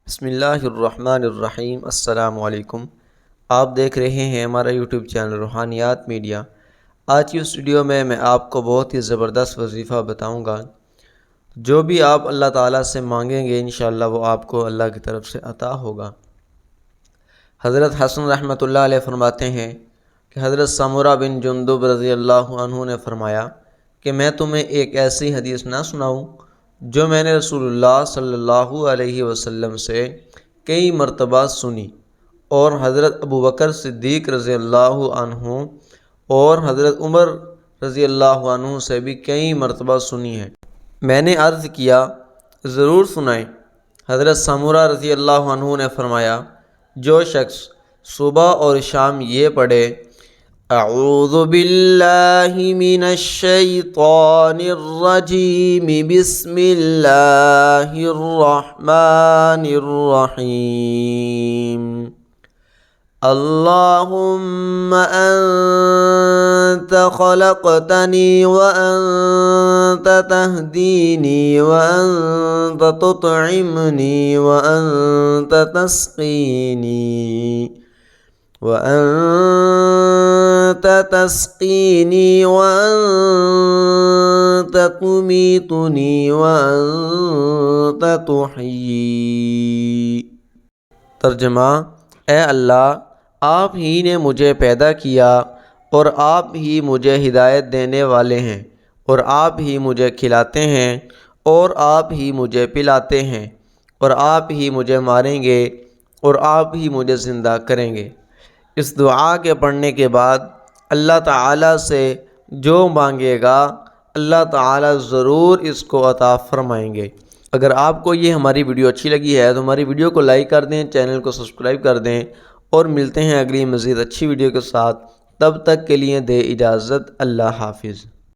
بسم اللہ الرحمن الرحیم۔ السلام علیکم۔ آپ دیکھ رہے ہیں ہمارا یوٹیوب چینل روحانیات میڈیا۔ آج کی اس ویڈیو میں آپ کو بہت ہی زبردست وظیفہ بتاؤں گا۔ جو بھی آپ اللہ تعالیٰ سے مانگیں گے انشاءاللہ وہ آپ کو اللہ کی طرف سے عطا ہوگا۔ حضرت حسن رحمۃ اللہ علیہ فرماتے ہیں کہ حضرت سمرہ بن جندب رضی اللہ عنہ نے فرمایا کہ میں تمہیں ایک ایسی حدیث نہ سناؤں جو میں نے رسول اللہ صلی اللہ علیہ وسلم سے کئی مرتبہ سنی، اور حضرت ابوبکر صدیق رضی اللہ عنہ اور حضرت عمر رضی اللہ عنہ سے بھی کئی مرتبہ سنی ہے۔ میں نے عرض کیا ضرور سنائیں۔ حضرت سمرہ رضی اللہ عنہ نے فرمایا جو شخص صبح اور شام یہ پڑھے اعوذ باللہ من الشیطان الرجیم بسم اللہ الرحمن الرحیم اللہم انت خلقتنی وانت تہدینی وانت تطعمنی وانت تسقینی وانت تمیتنی وانت تحیی۔ ترجمہ: اے اللہ، آپ ہی نے مجھے پیدا کیا اور آپ ہی مجھے ہدایت دینے والے ہیں، اور آپ ہی مجھے کھلاتے ہیں اور آپ ہی مجھے پلاتے ہیں، اور آپ ہی مجھے ماریں گے اور آپ ہی مجھے زندہ کریں گے۔ اس دعا کے پڑھنے کے بعد اللہ تعالیٰ سے جو مانگے گا اللہ تعالیٰ ضرور اس کو عطا فرمائیں گے۔ اگر آپ کو یہ ہماری ویڈیو اچھی لگی ہے تو ہماری ویڈیو کو لائک کر دیں، چینل کو سبسکرائب کر دیں، اور ملتے ہیں اگلی مزید اچھی ویڈیو کے ساتھ۔ تب تک کے لیے دے اجازت، اللہ حافظ۔